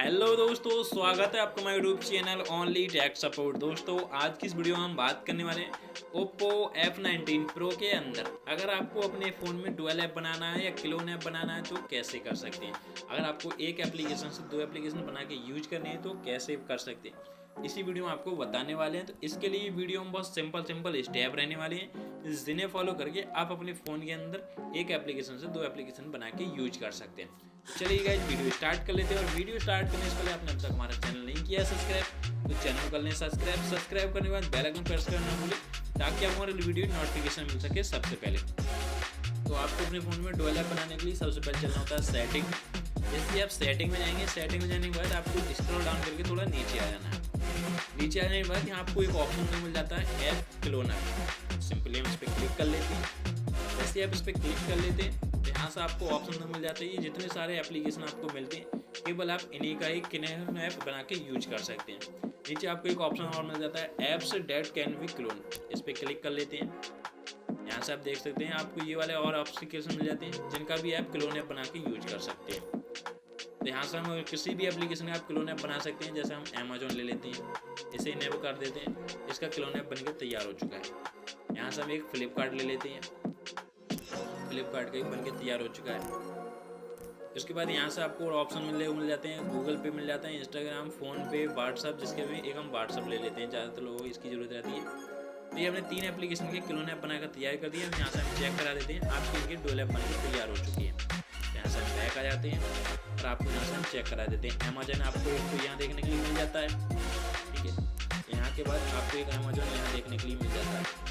Hello दोस्तों, स्वागत है आपका मेरे YouTube channel only tech support. दोस्तों आज की इस वीडियो में हम बात करने वाले हैं Oppo F19 Pro के अंदर अगर आपको अपने फ़ोन में डुअल ऐप बनाना है या क्लोन ऐप बनाना है तो कैसे कर सकते हैं। अगर आपको एक एप्लीकेशन से दो एप्लीकेशन बना के यूज करनी है तो कैसे कर सकते हैं, इसी वीडियो में आपको बताने वाले हैं। तो इसके लिए वीडियो में बहुत सिंपल स्टेप रहने वाले हैं, जिन्हें फॉलो करके आप अपने फ़ोन के अंदर एक एप्लीकेशन से दो एप्लीकेशन बना के यूज कर सकते हैं। चलिए गाइस वीडियो स्टार्ट कर लेते हैं। और वीडियो स्टार्ट करने से पहले आपने अब तक हमारा चैनल नहीं किया सब्सक्राइब तो चैनल को कर लें सब्सक्राइब करने के बाद बेल आइकन प्रेस करना भूलें ताकि आपको हमारे वीडियो नोटिफिकेशन मिल सके सबसे पहले। तो आपको अपने फ़ोन में डुअल ऐप बनाने के लिए सबसे पहले चलना होता है सेटिंग। जैसे आप सेटिंग में जाएंगे, सेटिंग में जाने के बाद आपको स्क्रॉल डाउन करके थोड़ा नीचे आ जाना है। नीचे आने के बाद यहाँ आपको एक ऑप्शन मिल जाता है ऐप क्लोनर। सिंपली हम इस पर क्लिक कर लेते हैं। जैसे आप इस पर क्लिक कर लेते हैं तो यहाँ से आपको ऑप्शन मिल जाता है। ये जितने सारे एप्लीकेशन आपको मिलते हैं केवल आप इन्हीं का ही क्लोन ऐप बना के यूज कर सकते हैं। नीचे आपको एक ऑप्शन और मिल जाता है apps date can be clone. इस पर क्लिक कर लेते हैं। यहाँ से आप देख सकते हैं आपको ये वाले और एप्लीकेशन मिल जाते हैं जिनका भी आप क्लोन ऐप बना के यूज कर सकते हैं। तो यहाँ से हम किसी भी एप्लीकेशन का आप क्लोन ऐप बना सकते हैं। जैसे हम अमेजोन ले लेते हैं, इसे इनेबल कर देते हैं, इसका क्लोन ऐप बनकर तैयार हो चुका है। यहाँ से हम एक फ्लिपकार्ट ले लेते हैं, फ्लिपकार्ट का ही बनके तैयार हो चुका है। उसके बाद यहाँ से आपको ऑप्शन मिल जाते हैं, गूगल पे मिल जाता है, इंस्टाग्राम, फ़ोन पे, व्हाट्सअप, जिसके भी एक हम व्हाट्सअप ले लेते हैं, ज़्यादातर लोगों को इसकी ज़रूरत रहती है। तो ये हमने 3 एप्लीकेशन के क्लोन ऐप बनाकर तैयार कर दिया। यहाँ से हम चेक करा देते हैं आपकी इनकी डुअल ऐप बनकर तैयार हो चुकी है। यहाँ से हम बैक आ जाते हैं और आपको यहाँ से हम चेक करा देते हैं। अमेजोन आपको एक यहाँ देखने के लिए मिल जाता है, ठीक है। यहाँ के बाद आपको एक अमेजोन यहाँ देखने के लिए मिल जाता है।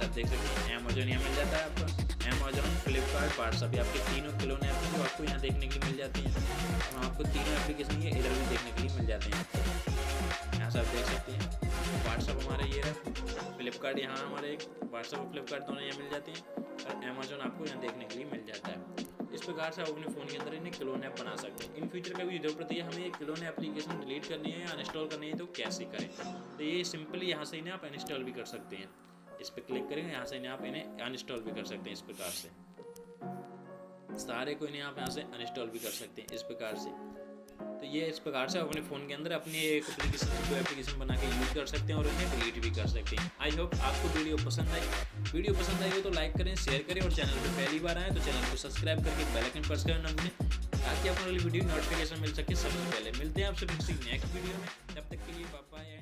आप देख सकते हैं अमेजोन यहाँ मिल जाता है आपका। अमेजोन, फ्लिपकार्ट, व्हाट्सअप, ये आपके तीनों क्लोन ऐप हैं जो आपको यहाँ देखने के लिए मिल जाती हैं। और आपको तीनों एप्लीकेशन ये इधर भी देखने के लिए मिल जाते हैं आपको। यहाँ से आप देख सकते हैं व्हाट्सअप हमारे ये रहा, फ्लिपकार्ट यहाँ हमारे एक व्हाट्सअप और फ्लिपकार्ट दोनों यहाँ मिल जाते हैं और अमेजोन आपको यहाँ देखने के लिए मिल जाता है। इस प्रकार से आप अपने फ़ोन के अंदर इन्हें क्लोन ऐप बना सकते हैं। इन फ्यूचर का भी जरूरत पड़ती है हमें ये क्लोन एप्लीकेशन डिलीट करनी है या अनइंस्टॉल करनी है तो कैसे करें। तो ये सिंपली यहाँ से इन्हें आप अनइंस्टॉल भी कर सकते हैं। इस पर क्लिक करेंगे, यहाँ से इन्हें आप इन्हें अनइंस्टॉल भी कर सकते हैं। इस प्रकार से सारे को इन्हें आप यहाँ से अनइंस्टॉल भी कर सकते हैं इस प्रकार से। तो ये इस प्रकार से आप अपने फ़ोन के अंदर अपनी एक एप्लीकेशन से दो एप्लीकेशन बना के यूज कर सकते हैं और इन्हें डिलीट भी कर सकते हैं। आई होप आपको वीडियो पसंद आई हो तो लाइक करें, शेयर करें और चैनल पर पहली बार आए तो चैनल को सब्सक्राइब करके बेल आइकन प्रेस करना भूलें ताकि आपको अगली वीडियो नोटिफिकेशन मिल सके सबसे पहले। मिलते हैं आपसे किसी नेक्स्ट वीडियो में, तब तक के लिए बाय बाय।